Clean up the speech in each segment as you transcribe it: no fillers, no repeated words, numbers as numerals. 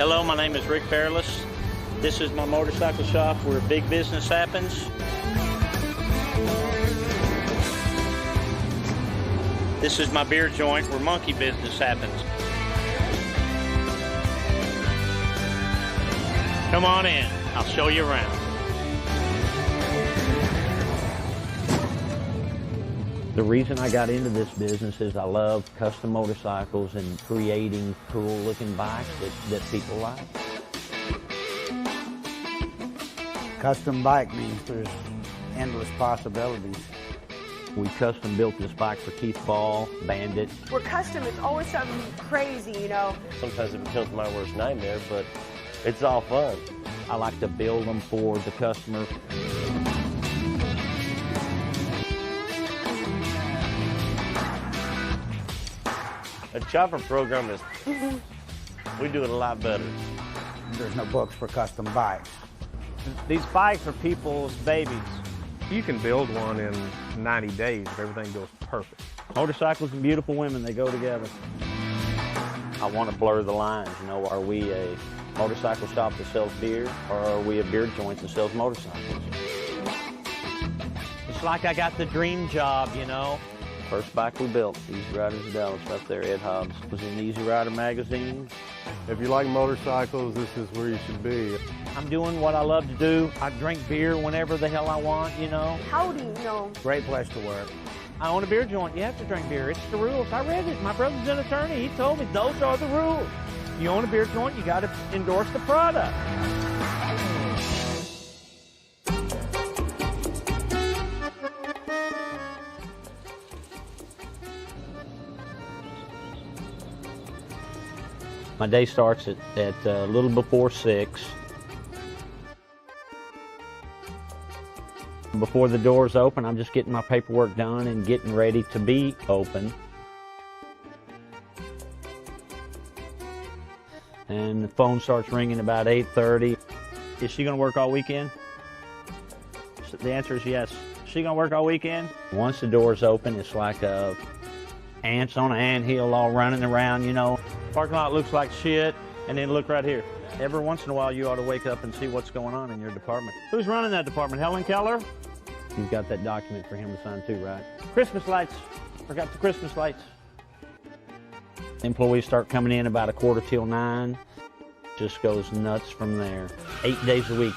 Hello, my name is Rick Fairless. This is my motorcycle shop where big business happens. This is my beer joint where monkey business happens. Come on in, I'll show you around. The reason I got into this business is I love custom motorcycles and creating cool looking bikes that people like. Custom bike means there's endless possibilities. We custom built this bike for Keith Ball, Bandit. We're custom, it's always something crazy, you know. Sometimes it becomes my worst nightmare, but it's all fun. I like to build them for the customer. A chopper program is, we do it a lot better. There's no books for custom bikes. These bikes are people's babies. You can build one in 90 days if everything goes perfect. Motorcycles and beautiful women, they go together. I want to blur the lines, you know, are we a motorcycle shop that sells beer or are we a beer joint that sells motorcycles? It's like I got the dream job, you know. First bike we built, Easy Riders of Dallas, right there, Ed Hobbs. Was in Easy Rider magazine. If you like motorcycles, this is where you should be. I'm doing what I love to do. I drink beer whenever the hell I want, you know. How do you know? Great place to work. I own a beer joint. You have to drink beer. It's the rules. I read it. My brother's an attorney. He told me those are the rules. You own a beer joint, you got to endorse the product. My day starts at a little before 6. Before the doors open, I'm just getting my paperwork done and getting ready to be open. And the phone starts ringing about 8:30. Is she gonna work all weekend? The answer is yes. Is she gonna work all weekend? Once the doors open, it's like ants on an anthill all running around, you know. Parking lot looks like shit, and then look right here. Every once in a while, you ought to wake up and see what's going on in your department. Who's running that department? Helen Keller? You've got that document for him to sign too, right? Christmas lights. Forgot the Christmas lights. Employees start coming in about 8:45. Just goes nuts from there. 8 days a week.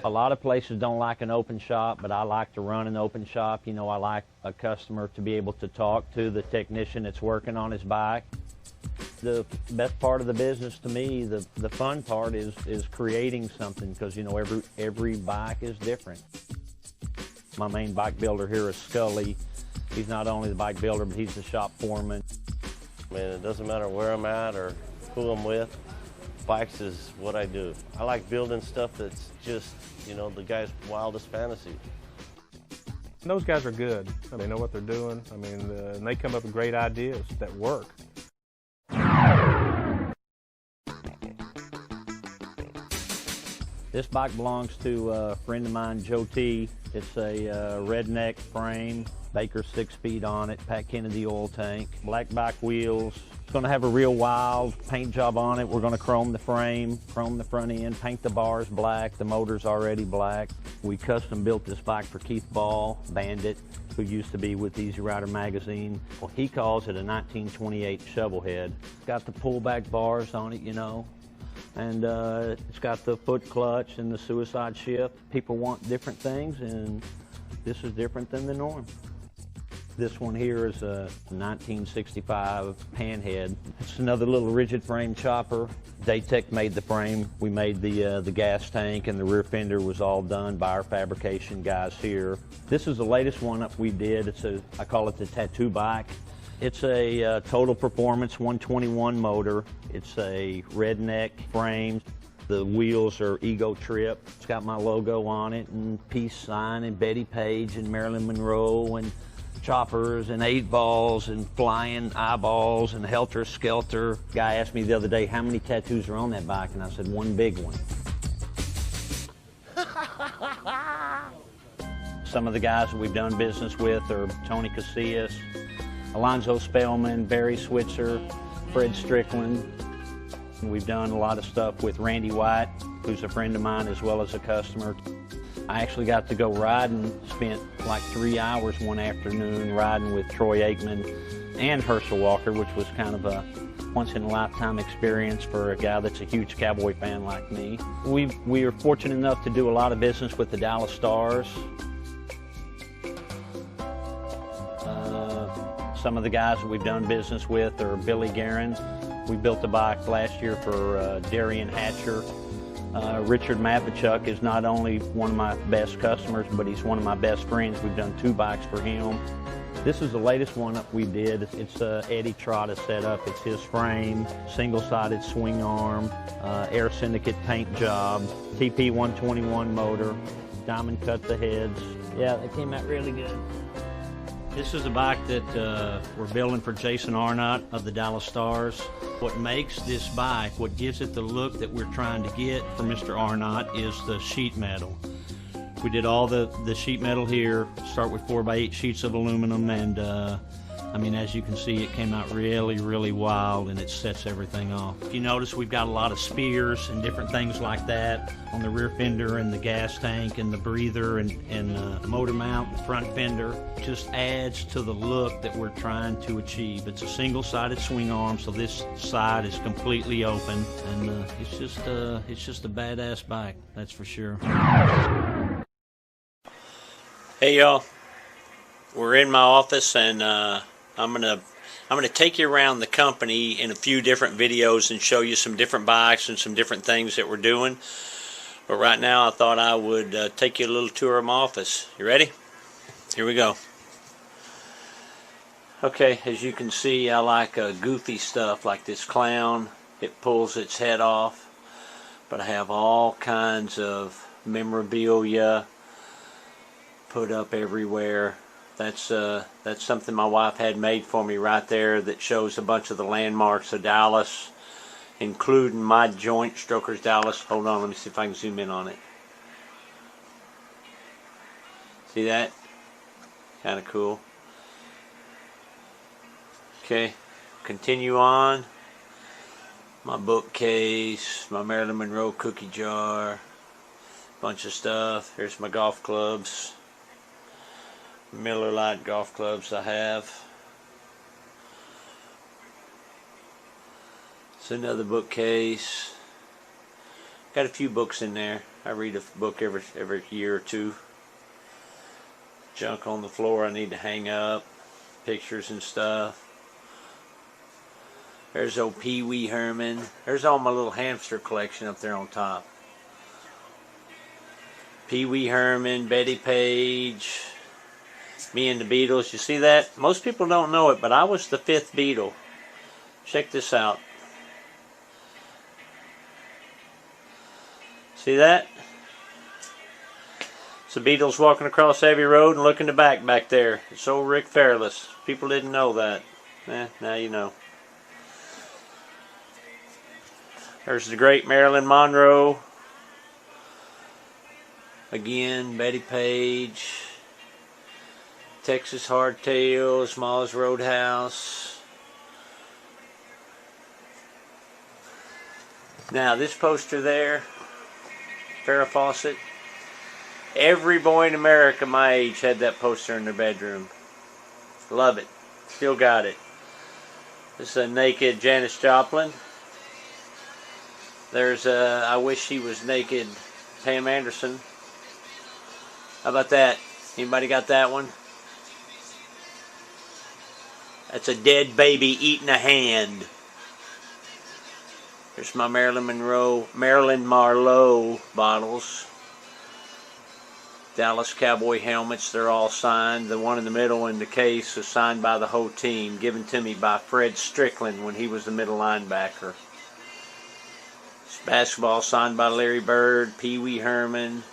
A lot of places don't like an open shop, but I like to run an open shop. You know, I like a customer to be able to talk to the technician that's working on his bike. The best part of the business to me, the fun part is creating something, because, you know, every bike is different. My main bike builder here is Scully. He's not only the bike builder, but he's the shop foreman. Man, it doesn't matter where I'm at or who I'm with. Bikes is what I do. I like building stuff that's just, you know, the guy's wildest fantasy. Those guys are good. They know what they're doing. I mean, and they come up with great ideas that work. This bike belongs to a friend of mine, Joe T. It's a redneck frame, Baker 6-speed on it, Pat Kennedy oil tank, black bike wheels. It's going to have a real wild paint job on it. We're going to chrome the frame, chrome the front end, paint the bars black. The motor's already black. We custom built this bike for Keith Ball, Bandit, who used to be with Easy Rider magazine. Well, he calls it a 1928 shovelhead. It's got the pullback bars on it, you know. And it's got the foot clutch and the suicide shift. People want different things, and this is different than the norm. This one here is a 1965 panhead. It's another little rigid frame chopper. Daytech made the frame. We made the gas tank, and the rear fender was all done by our fabrication guys here. This is the latest one up we did. I call it the tattoo bike. It's a Total Performance 121 motor. It's a redneck frame. The wheels are Ego Trip. It's got my logo on it, and peace sign, and Betty Page, and Marilyn Monroe, and choppers, and 8 balls, and flying eyeballs, and helter skelter. Guy asked me the other day how many tattoos are on that bike, and I said, one big one. Some of the guys that we've done business with are Tony Casillas, Alonzo Spellman, Barry Switzer, Fred Strickland. We've done a lot of stuff with Randy White, who's a friend of mine as well as a customer. I actually got to go riding, spent like 3 hours one afternoon riding with Troy Aikman and Herschel Walker, which was kind of a once-in-a-lifetime experience for a guy that's a huge cowboy fan like me. We are fortunate enough to do a lot of business with the Dallas Stars. Some of the guys that we've done business with are Billy Guerin. We built a bike last year for Darian Hatcher. Richard Mapachuk is not only one of my best customers, but he's one of my best friends. We've done 2 bikes for him. This is the latest one that we did. It's Eddie Trotta setup. It's his frame, single-sided swing arm, Air Syndicate paint job, TP 121 motor, diamond cut the heads. Yeah, they came out really good. This is a bike that we're building for Jason Arnott of the Dallas Stars. What makes this bike, what gives it the look that we're trying to get for Mr. Arnott is the sheet metal. We did all the sheet metal here, start with 4x8 sheets of aluminum, and I mean, as you can see, it came out really, really wild, and it sets everything off. If you notice, we've got a lot of spears and different things like that on the rear fender and the gas tank and the breather and the motor mount, the front fender. It just adds to the look that we're trying to achieve. It's a single-sided swing arm, so this side is completely open, and it's just a badass bike, that's for sure. Hey y'all, we're in my office, and I'm gonna take you around the company in a few different videos and show you some different bikes and some different things that we're doing. But right now I thought I would take you a little tour of my office. You ready? Here we go. Okay, as you can see, I like goofy stuff like this clown. It pulls its head off. But I have all kinds of memorabilia put up everywhere. That's something my wife had made for me right there that shows a bunch of the landmarks of Dallas, including my joint, Strokers Dallas. Hold on, let me see if I can zoom in on it. See that? Kind of cool. Okay, continue on. My bookcase, my Marilyn Monroe cookie jar, bunch of stuff. Here's my golf clubs. Miller Lite golf clubs I have. It's another bookcase. Got a few books in there. I read a book every year or two. Junk on the floor I need to hang up. Pictures and stuff. There's old Pee Wee Herman. There's all my little hamster collection up there on top. Pee Wee Herman, Betty Page, me and the Beatles. You see that? Most people don't know it, but I was the 5th Beatle. Check this out. See that? It's the Beatles walking across Abbey Road and looking back there. It's old Rick Fairless. People didn't know that. Now you know. There's the great Marilyn Monroe. Again, Betty Page. Texas Hardtail, Small's Roadhouse. Now this poster there, Farrah Fawcett. Every boy in America my age had that poster in their bedroom. Love it. Still got it. This is a naked Janis Joplin. There's a I Wish She Was Naked Pam Anderson. How about that? Anybody got that one? That's a dead baby eating a hand. There's my Marilyn Marlowe bottles. Dallas Cowboy helmets, they're all signed. The one in the middle in the case is signed by the whole team, given to me by Fred Strickland when he was the middle linebacker. This basketball signed by Larry Bird, Pee Wee Herman.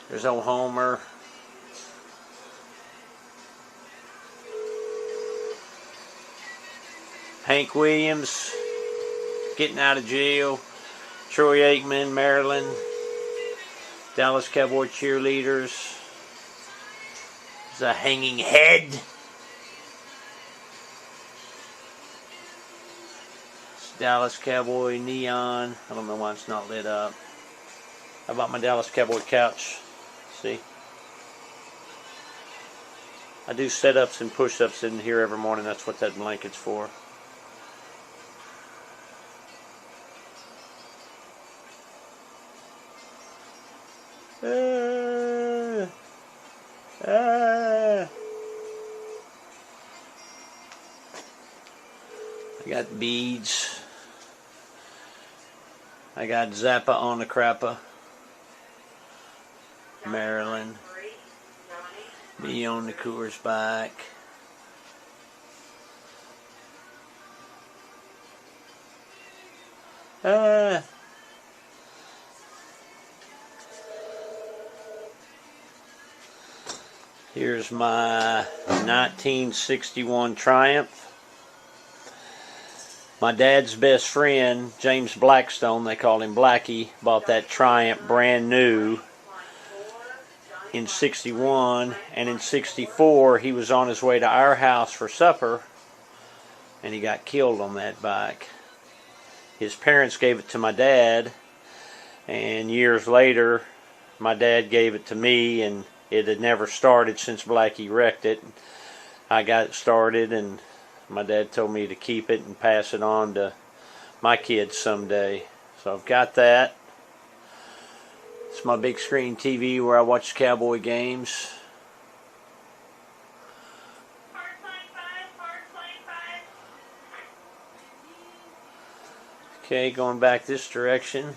There's old Homer. Hank Williams, getting out of jail. Troy Aikman, Maryland. Dallas Cowboy cheerleaders. It's a hanging head. It's Dallas Cowboy neon. I don't know why it's not lit up. How about my Dallas Cowboy couch? See? I do sit-ups and push-ups in here every morning. That's what that blanket's for. I got beads. I got Zappa on the Crappa. Maryland. Me on the Coors bike. Here's my 1961 Triumph. My dad's best friend, James Blackstone, they called him Blackie, bought that Triumph brand new in 61, and in 64 he was on his way to our house for supper and he got killed on that bike. His parents gave it to my dad, and years later my dad gave it to me, and it had never started since Blackie wrecked it. I got it started, and my dad told me to keep it and pass it on to my kids someday. So I've got that. It's my big screen TV where I watch Cowboy games. Okay, going back this direction.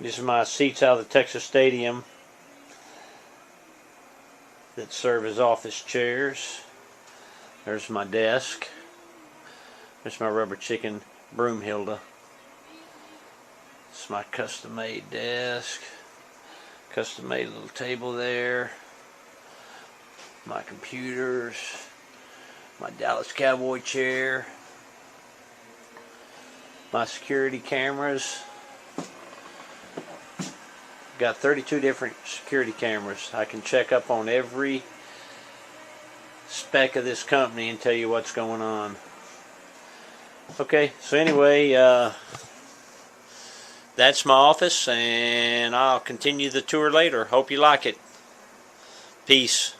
These are my seats out of the Texas Stadium that serve as office chairs. There's my desk. There's my rubber chicken Broomhilda. It's my custom-made desk. Custom-made little table there. My computers. My Dallas Cowboy chair. My security cameras. Got 32 different security cameras. I can check up on every spec of this company and tell you what's going on. Okay, so anyway, that's my office, and I'll continue the tour later. Hope you like it. Peace.